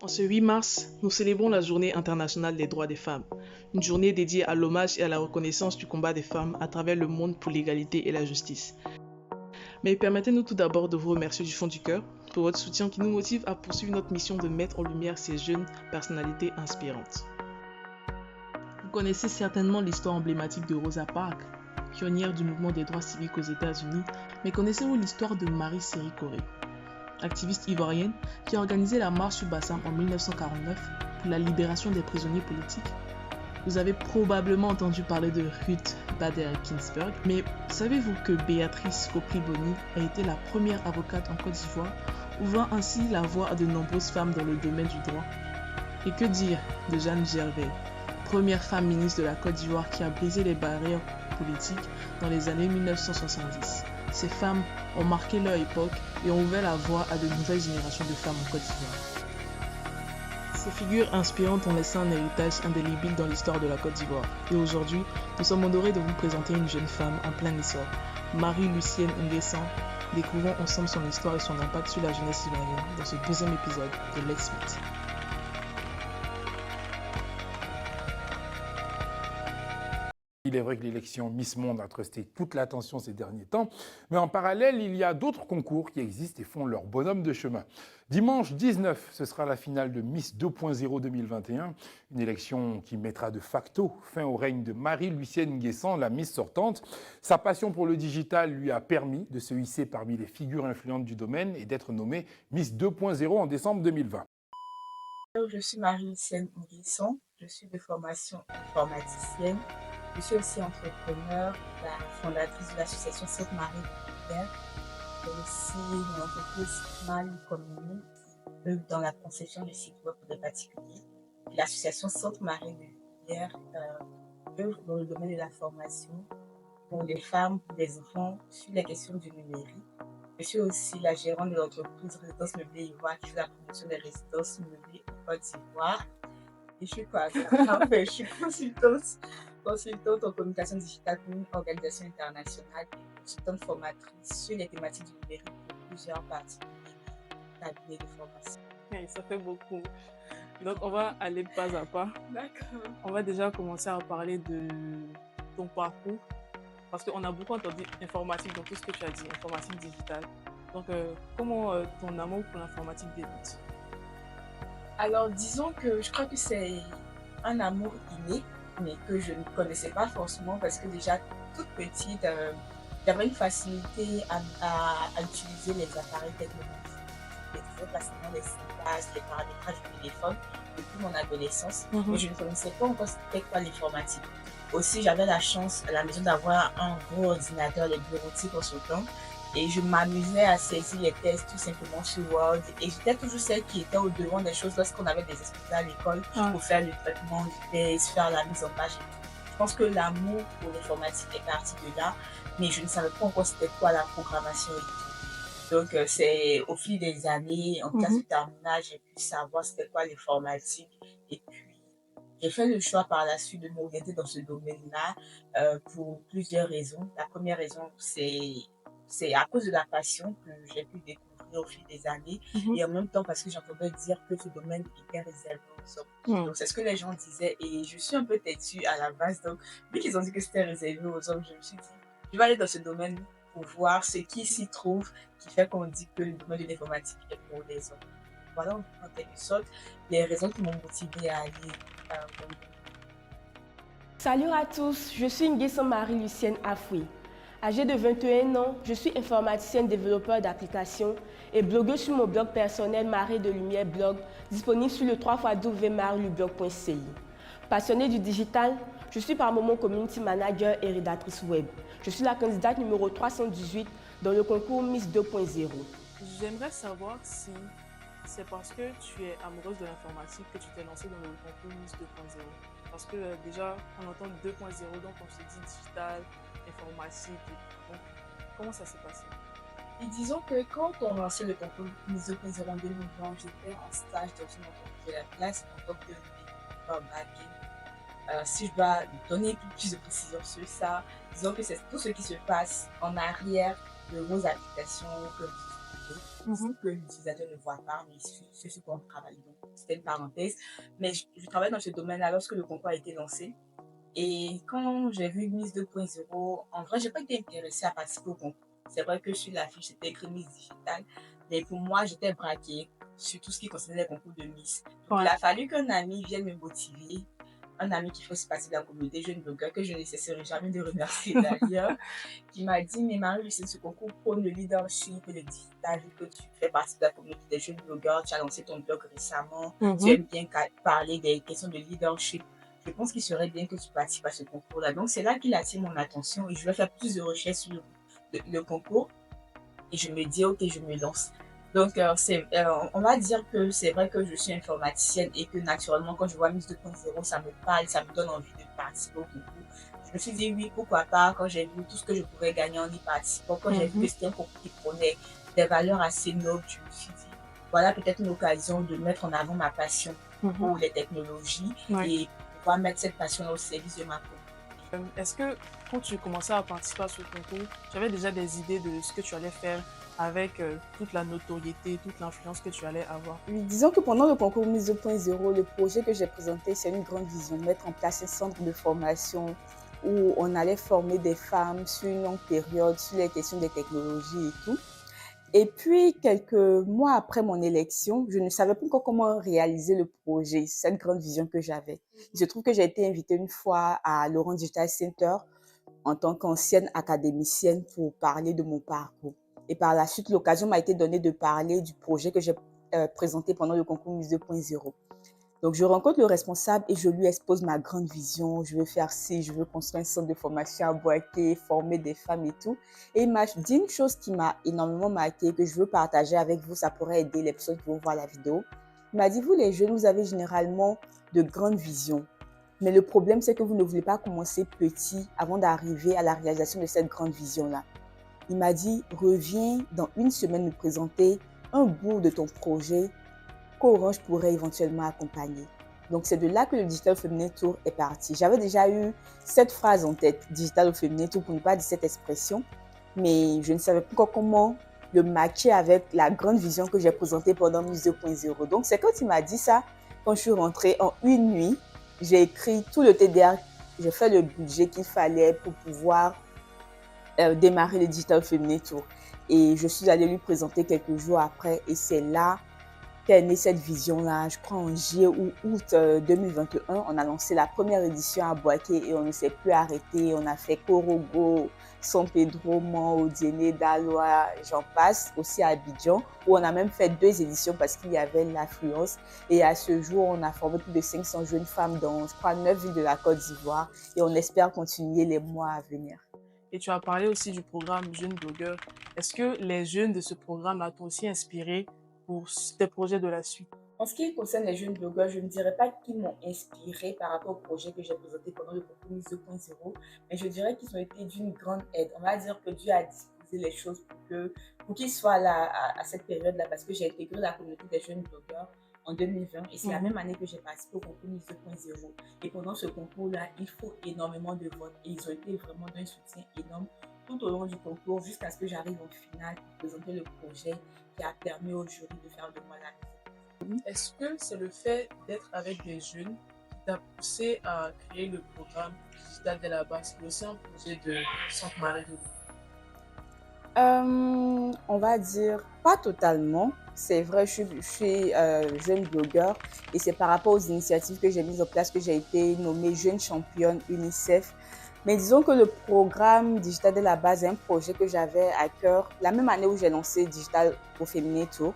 En ce 8 mars, nous célébrons la Journée internationale des droits des femmes, une journée dédiée à l'hommage et à la reconnaissance du combat des femmes à travers le monde pour l'égalité et la justice. Mais permettez-nous tout d'abord de vous remercier du fond du cœur pour votre soutien qui nous motive à poursuivre notre mission de mettre en lumière ces jeunes personnalités inspirantes. Vous connaissez certainement l'histoire emblématique de Rosa Parks, pionnière du mouvement des droits civiques aux États-Unis, mais connaissez-vous l'histoire de Marie Séry Corré, activiste ivoirienne qui a organisé la marche sur Bassam en 1949 pour la libération des prisonniers politiques? Vous avez probablement entendu parler de Ruth Bader Ginsburg, mais savez-vous que Béatrice Kopri-Boni a été la première avocate en Côte d'Ivoire, ouvrant ainsi la voie à de nombreuses femmes dans le domaine du droit? Et que dire de Jeanne Gervais, première femme ministre de la Côte d'Ivoire qui a brisé les barrières politiques dans les années 1970? Ces femmes ont marqué leur époque et ont ouvert la voie à de nouvelles générations de femmes en Côte d'Ivoire. Ces figures inspirantes ont laissé un héritage indélébile dans l'histoire de la Côte d'Ivoire. Et aujourd'hui, nous sommes honorés de vous présenter une jeune femme en plein essor, Marie-Lucienne Nguessan. Découvrons ensemble son histoire et son impact sur la jeunesse ivoirienne dans ce deuxième épisode de Let's Meet. Il est vrai que l'élection Miss Monde a trusté toute l'attention ces derniers temps, mais en parallèle, il y a d'autres concours qui existent et font leur bonhomme de chemin. Dimanche 19, ce sera la finale de Miss 2.0 2021, une élection qui mettra de facto fin au règne de Marie-Lucienne Nguessan, la Miss sortante. Sa passion pour le digital lui a permis de se hisser parmi les figures influentes du domaine et d'être nommée Miss 2.0 en décembre 2020. Je suis Marie-Lucienne Nguessan, je suis de formation informaticienne. Je suis aussi entrepreneur, la fondatrice de l'association Sainte-Marie de Lumière, et aussi une entreprise Mali Commune qui œuvre dans la conception de sites web pour des particuliers. Et l'association Sainte-Marie de Lumière œuvre dans le domaine de la formation pour les femmes, pour les enfants sur les questions du numérique. Je suis aussi la gérante de l'entreprise Résidence Meublée Ivoire qui fait la promotion des résidences meublées en Côte d'Ivoire. Et je suis quoi? Je suis consultante en communication digitale pour une organisation internationale et consultante formatrice sur les thématiques du numérique pour plusieurs particuliers cabinets de formation. Okay, ça fait beaucoup. Donc on va aller pas à pas. D'accord. On va déjà commencer à parler de ton parcours, parce qu'on a beaucoup entendu informatique dans tout ce que tu as dit, informatique digitale. Donc comment ton amour pour l'informatique débute? Alors disons que je crois que c'est un amour inné, mais que je ne connaissais pas forcément parce que déjà toute petite, j'avais une facilité à utiliser les appareils technologiques. J'étais très facilement les ciblages, les paramétrages du téléphone depuis mon adolescence, mais je ne connaissais pas encore c'était quoi l'informatique. Aussi, j'avais la chance à la maison d'avoir un gros ordinateur, les bureautiques en ce temps, et je m'amusais à saisir les tests tout simplement sur Word. Et j'étais toujours celle qui était au devant des choses lorsqu'on avait des exposés à l'école pour faire le traitement du test, faire la mise en page et tout. Je pense que l'amour pour l'informatique est parti de là, mais je ne savais pas encore c'était quoi la programmation et tout. Donc, c'est au fil des années, en classe de terminale, j'ai pu savoir c'était quoi l'informatique. Et puis, j'ai fait le choix par la suite de m'orienter dans ce domaine-là pour plusieurs raisons. La première raison, c'est à cause de la passion que j'ai pu découvrir au fil des années et en même temps parce que j'entendais dire que ce domaine était réservé aux hommes. Donc, c'est ce que les gens disaient et je suis un peu têtue à la base. Donc, vu qu'ils ont dit que c'était réservé aux hommes, je me suis dit, je vais aller dans ce domaine pour voir ce qui s'y trouve qui fait qu'on dit que le domaine de l'informatique est pour les hommes. Voilà en quelque sorte les raisons qui m'ont motivée à aller dans le domaine. Salut à tous, je suis Nguessan Marie-Lucienne Afoui. Âgée de 21 ans, je suis informaticienne développeur d'applications et blogueuse sur mon blog personnel Marée de Lumière Blog, disponible sur le www.marilublog.ci. Passionnée du digital, je suis par moment community manager et rédactrice web. Je suis la candidate numéro 318 dans le concours Miss 2.0. J'aimerais savoir si c'est parce que tu es amoureuse de l'informatique que tu t'es lancée dans le concours Miss 2.0. Parce que déjà, on entend 2.0, donc on se dit digital, informatique. Donc, comment ça s'est passé? Et disons que quand on lançait le concours Miss 2.0 en 2020, j'étais en stage dans une entreprise de la place en tant que développeur back-end. Si je dois donner plus de précisions sur ça, disons que c'est tout ce qui se passe en arrière de vos applications que vous que l'utilisateur ne voit pas, mais c'est ce qu'on travaille. Donc, c'était une parenthèse. Mais je travaille dans ce domaine-là lorsque le concours a été lancé. Et quand j'ai vu Miss 2.0, en vrai, je n'ai pas été intéressée à participer au concours. C'est vrai que sur l'affiche, c'était écrit Miss Digital. Mais pour moi, j'étais braquée sur tout ce qui concernait les concours de Miss. Donc, il a fallu qu'un ami vienne me motiver. Un ami qui fait aussi partie de la communauté jeune blogueur, que je ne cesserai jamais de remercier d'ailleurs, qui m'a dit, mais Marie-Lucine, ce concours prône le leadership et le digital, vu que tu fais partie de la communauté des jeunes blogueurs, tu as lancé ton blog récemment, tu aimes bien parler des questions de leadership. Je pense qu'il serait bien que tu participes à ce concours-là. Donc, c'est là qu'il attire mon attention et je vais faire plus de recherches sur le concours. Et je me dis, ok, je me lance. Donc, on va dire que c'est vrai que je suis informaticienne et que naturellement, quand je vois Miss 2.0, ça me parle, ça me donne envie de participer au concours. Je me suis dit, oui, pourquoi pas, quand j'ai vu tout ce que je pouvais gagner en y participant, quand j'ai vu que c'était un concours qui prenait des valeurs assez nobles, je me suis dit, voilà peut-être une occasion de mettre en avant ma passion pour les technologies et pouvoir mettre cette passion au service de ma communauté. Est-ce que quand tu commençais à participer à ce concours, tu avais déjà des idées de ce que tu allais faire avec toute la notoriété, toute l'influence que tu allais avoir? Oui, disons que pendant le concours Miss 2.0, le projet que j'ai présenté, c'est une grande vision, mettre en place un centre de formation où on allait former des femmes sur une longue période, sur les questions des technologies et tout. Et puis, quelques mois après mon élection, je ne savais pas encore comment réaliser le projet, cette grande vision que j'avais. Il se trouve que j'ai été invitée une fois à Laurent Digital Center en tant qu'ancienne académicienne pour parler de mon parcours. Et par la suite, l'occasion m'a été donnée de parler du projet que j'ai présenté pendant le concours Miss 2.0. Donc, je rencontre le responsable et je lui expose ma grande vision. Je veux faire ci, je veux construire un centre de formation à Boaké, former des femmes et tout. Et il m'a dit une chose qui m'a énormément marquée, que je veux partager avec vous. Ça pourrait aider les personnes qui vont voir la vidéo. Il m'a dit, vous les jeunes, vous avez généralement de grandes visions. Mais le problème, c'est que vous ne voulez pas commencer petit avant d'arriver à la réalisation de cette grande vision-là. Il m'a dit, reviens dans une semaine me présenter un bout de ton projet qu'Orange pourrait éventuellement accompagner. Donc, c'est de là que le Digital Féminin Tour est parti. J'avais déjà eu cette phrase en tête, Digital Féminin Tour, pour ne pas dire cette expression, mais je ne savais pas encore comment le matcher avec la grande vision que j'ai présentée pendant Miss 2.0. Donc, c'est quand il m'a dit ça, quand je suis rentrée en une nuit, j'ai écrit tout le TDR, j'ai fait le budget qu'il fallait pour pouvoir démarrer le Digital Féminin Tour. Et je suis allée lui présenter quelques jours après et c'est là qu'est née cette vision-là. Je crois en juillet ou août 2021, on a lancé la première édition à Boaké et on ne s'est plus arrêté. On a fait Korogo, San Pedro, Mans, Odiéné, Daloa, j'en passe, aussi à Abidjan, où on a même fait 2 éditions parce qu'il y avait l'affluence. Et à ce jour, on a formé plus de 500 jeunes femmes dans, je crois, 9 villes de la Côte d'Ivoire et on espère continuer les mois à venir. Et tu as parlé aussi du programme Jeunes Blogueurs. Est-ce que les jeunes de ce programme t'ont aussi inspiré pour tes projets de la suite? En ce qui concerne les jeunes blogueurs, je ne dirais pas qu'ils m'ont inspiré par rapport au projet que j'ai présenté pendant le concours Miss 2.0, mais je dirais qu'ils ont été d'une grande aide. On va dire que Dieu a disposé les choses pour qu'ils soient là à cette période-là, parce que j'ai intégré la communauté des jeunes blogueurs en 2020 et c'est la même année que j'ai participé au concours Miss 2.0. Et pendant ce concours-là, il faut énormément de votes et ils ont été vraiment d'un soutien énorme tout au long du concours jusqu'à ce que j'arrive en finale pour présenter le projet qui a permis au jury de faire de moi la mise. Est-ce que c'est le fait d'être avec des jeunes qui t'a poussé à créer le programme Digital dès la base, qui est aussi un projet de Centre Marie de On va dire pas totalement. C'est vrai, je suis jeune blogueur et c'est par rapport aux initiatives que j'ai mises en place que j'ai été nommée jeune championne UNICEF. Mais disons que le programme Digital de la base est un projet que j'avais à cœur la même année où j'ai lancé Digital au Féminin Tour.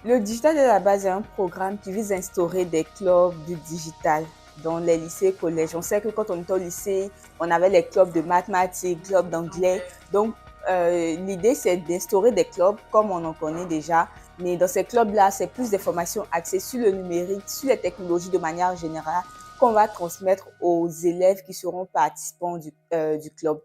Le Digital de la base est un programme qui vise à instaurer des clubs du digital dans les lycées et collèges. On sait que quand on était au lycée, on avait les clubs de mathématiques, clubs d'anglais. Donc, l'idée, c'est d'instaurer des clubs comme on en connaît déjà. Mais dans ces clubs-là, c'est plus des formations axées sur le numérique, sur les technologies de manière générale, qu'on va transmettre aux élèves qui seront participants du club.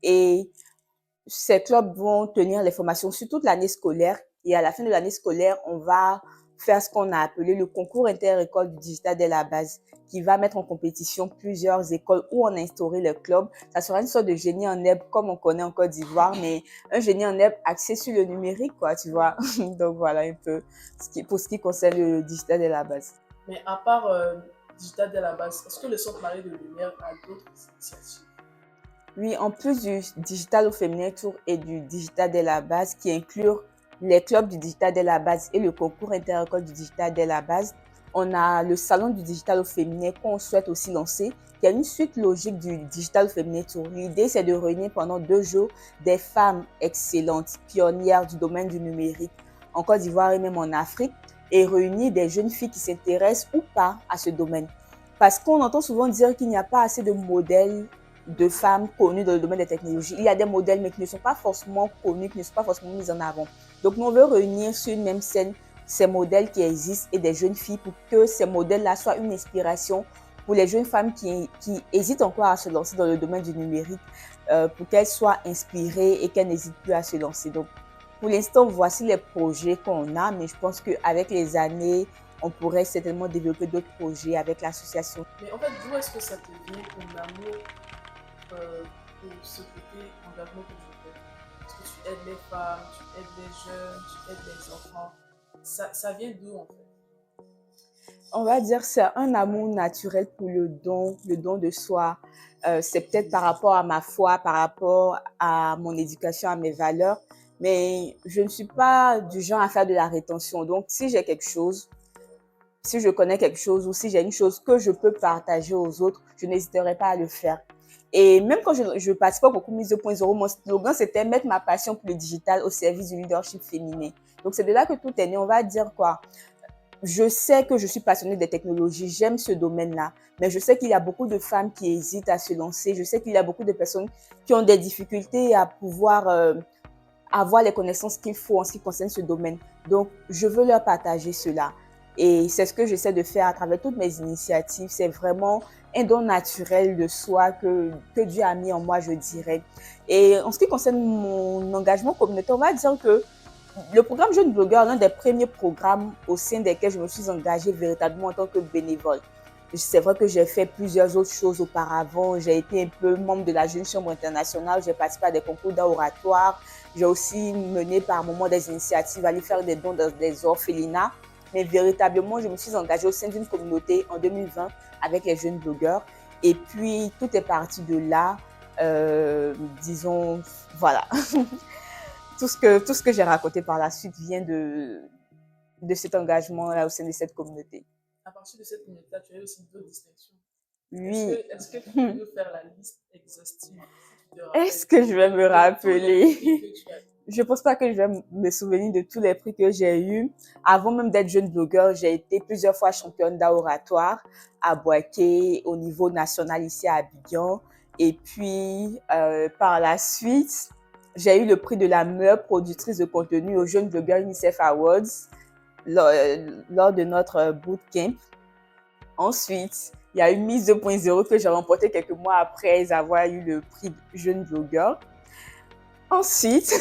Et ces clubs vont tenir les formations sur toute l'année scolaire. Et à la fin de l'année scolaire, on va faire ce qu'on a appelé le concours inter-école du digital dès la base, qui va mettre en compétition plusieurs écoles où on a instauré le club. Ça sera une sorte de génie en herbe comme on connaît en Côte d'Ivoire, mais un génie en herbe axé sur le numérique, quoi, tu vois. Donc voilà un peu pour ce qui concerne le digital dès la base. Mais à part digital dès la base, est-ce que le Centre Marie de Lumière a d'autres initiatives? Oui, en plus du Digital au Féminin Tour et du Digital dès la base, qui incluent les clubs du Digital dès la base et le concours inter-école du Digital dès la base, on a le Salon du Digital au Féminin qu'on souhaite aussi lancer, qui a une suite logique du Digital au Féminin Tour. L'idée, c'est de réunir pendant 2 jours des femmes excellentes, pionnières du domaine du numérique en Côte d'Ivoire et même en Afrique, et réunir des jeunes filles qui s'intéressent ou pas à ce domaine. Parce qu'on entend souvent dire qu'il n'y a pas assez de modèles de femmes connues dans le domaine des technologies. Il y a des modèles, mais qui ne sont pas forcément connus, qui ne sont pas forcément mis en avant. Donc, nous, on veut réunir sur une même scène ces modèles qui existent et des jeunes filles pour que ces modèles-là soient une inspiration pour les jeunes femmes qui hésitent encore à se lancer dans le domaine du numérique, pour qu'elles soient inspirées et qu'elles n'hésitent plus à se lancer. Donc, pour l'instant, voici les projets qu'on a, mais je pense qu'avec les années, on pourrait certainement développer d'autres projets avec l'association. Mais en fait, d'où est-ce que ça te vient ton amour pour ce côté engagement que tu fais? Parce que tu aides les femmes, tu aides les jeunes, tu aides les enfants. Ça vient d'où en fait? On va dire que c'est un amour naturel pour le don de soi. C'est peut-être par rapport à ma foi, par rapport à mon éducation, à mes valeurs, mais je ne suis pas du genre à faire de la rétention. Donc, si j'ai quelque chose, si je connais quelque chose ou si j'ai une chose que je peux partager aux autres, je n'hésiterai pas à le faire. Et même quand je participais au concours Miss 2.0, mon slogan, c'était mettre ma passion pour le digital au service du leadership féminin. Donc, c'est de là que tout est né. On va dire quoi? Je sais que je suis passionnée des technologies, j'aime ce domaine-là, mais je sais qu'il y a beaucoup de femmes qui hésitent à se lancer. Je sais qu'il y a beaucoup de personnes qui ont des difficultés à pouvoir avoir les connaissances qu'il faut en ce qui concerne ce domaine. Donc, je veux leur partager cela. Et c'est ce que j'essaie de faire à travers toutes mes initiatives. C'est vraiment un don naturel de soi que Dieu a mis en moi, je dirais. Et en ce qui concerne mon engagement communautaire, on va dire que le programme Jeune Blogueur est l'un des premiers programmes au sein desquels je me suis engagée véritablement en tant que bénévole. C'est vrai que j'ai fait plusieurs autres choses auparavant. J'ai été un peu membre de la Jeune Chambre internationale. J'ai participé à des concours d'oratoire. J'ai aussi mené par moments des initiatives, aller faire des dons dans des orphelinats. Mais véritablement, je me suis engagée au sein d'une communauté en 2020 avec les jeunes blogueurs. Et puis, tout est parti de là. Disons, voilà. Tout ce que j'ai raconté par la suite vient de cet engagement-là au sein de cette communauté. À partir de cette communauté-là, tu as eu aussi d'autres distinctions. Oui. Est-ce que tu peux nous faire la liste exhaustive? Est-ce que je vais me rappeler? Je pense pas que je vais me souvenir de tous les prix que j'ai eus. Avant même d'être jeune blogueur, j'ai été plusieurs fois championne d'oratoire à Boaké, au niveau national ici à Abidjan. Et puis, par la suite, j'ai eu le prix de la meilleure productrice de contenu au Jeune Blogueur UNICEF Awards lors de notre bootcamp. Ensuite, il y a eu Miss 2.0 que j'ai remporté quelques mois après avoir eu le prix Jeune Blogueur. Ensuite,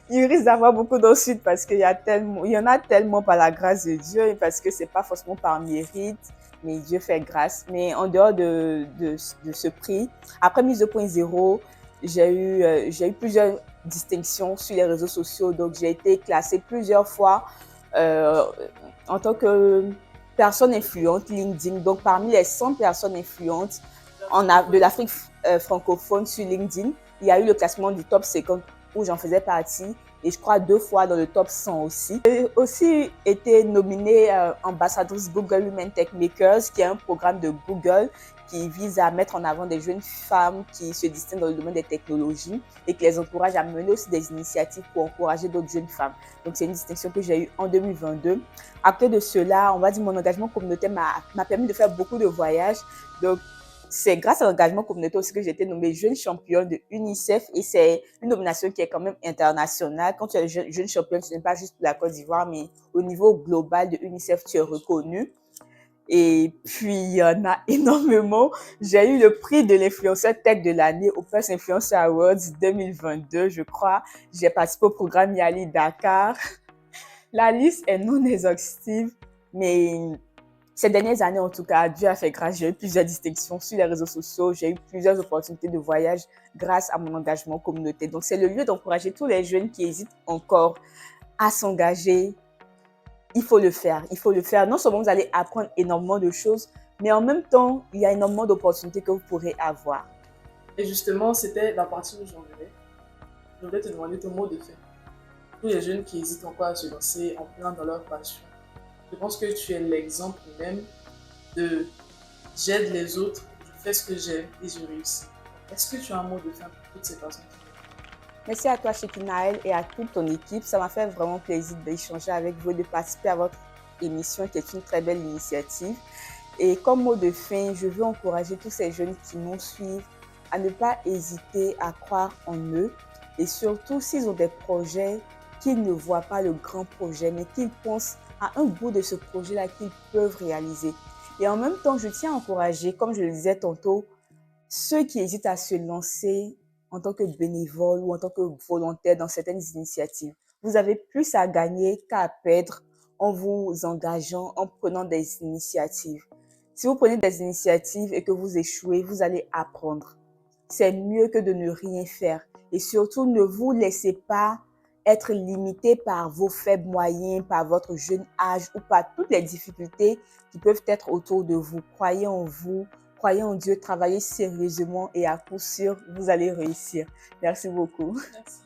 il risque d'avoir beaucoup d'ensuite parce qu'il y en a tellement par la grâce de Dieu et parce que c'est pas forcément par mérite, mais Dieu fait grâce. Mais en dehors de ce prix, après Miss 2.0, j'ai eu plusieurs distinctions sur les réseaux sociaux. Donc, j'ai été classée plusieurs fois en tant que personne influente LinkedIn. Donc, parmi les 100 personnes influentes de l'Afrique francophone sur LinkedIn, il y a eu le classement du top 50 où j'en faisais partie et je crois 2 fois dans le top 100 aussi. J'ai aussi été nominée ambassadrice Google Women Tech Makers, qui est un programme de Google qui vise à mettre en avant des jeunes femmes qui se distinguent dans le domaine des technologies et qui les encourage à mener aussi des initiatives pour encourager d'autres jeunes femmes. Donc, c'est une distinction que j'ai eue en 2022. Après de cela, on va dire mon engagement communautaire m'a permis de faire beaucoup de voyages. Donc, c'est grâce à l'engagement communautaire aussi que j'ai été nommée jeune championne de UNICEF et c'est une nomination qui est quand même internationale. Quand tu es jeune championne, ce n'est pas juste pour la Côte d'Ivoire, mais au niveau global de UNICEF, tu es reconnue. Et puis, il y en a énormément. J'ai eu le prix de l'influenceur tech de l'année au First Influencer Awards 2022, je crois. J'ai participé au programme Yali Dakar. La liste est non exhaustive, mais ces dernières années, en tout cas, Dieu a fait grâce. J'ai eu plusieurs distinctions sur les réseaux sociaux. J'ai eu plusieurs opportunités de voyage grâce à mon engagement communautaire. Donc, c'est le lieu d'encourager tous les jeunes qui hésitent encore à s'engager. Il faut le faire. Il faut le faire. Non seulement vous allez apprendre énormément de choses, mais en même temps, il y a énormément d'opportunités que vous pourrez avoir. Et justement, c'était la partie où j'en venais. Je voulais te demander ton mot de fin. Tous les jeunes qui hésitent encore à se lancer en plein dans leur passion. Je pense que tu es l'exemple même de j'aide les autres, je fais ce que j'aime et je réussis. Est-ce que tu as un mot de fin pour toutes ces personnes? Merci à toi, Shekinaël, et à toute ton équipe. Ça m'a fait vraiment plaisir d'échanger avec vous et de participer à votre émission qui est une très belle initiative. Et comme mot de fin, je veux encourager tous ces jeunes qui nous suivent à ne pas hésiter à croire en eux et surtout s'ils ont des projets qu'ils ne voient pas le grand projet, mais qu'ils pensent à un bout de ce projet-là qu'ils peuvent réaliser. Et en même temps, je tiens à encourager, comme je le disais tantôt, ceux qui hésitent à se lancer en tant que bénévole ou en tant que volontaire dans certaines initiatives. Vous avez plus à gagner qu'à perdre en vous engageant, en prenant des initiatives. Si vous prenez des initiatives et que vous échouez, vous allez apprendre. C'est mieux que de ne rien faire. Et surtout, ne vous laissez pas être limité par vos faibles moyens, par votre jeune âge ou par toutes les difficultés qui peuvent être autour de vous. Croyez en vous, croyez en Dieu, travaillez sérieusement et à coup sûr, vous allez réussir. Merci beaucoup. Merci.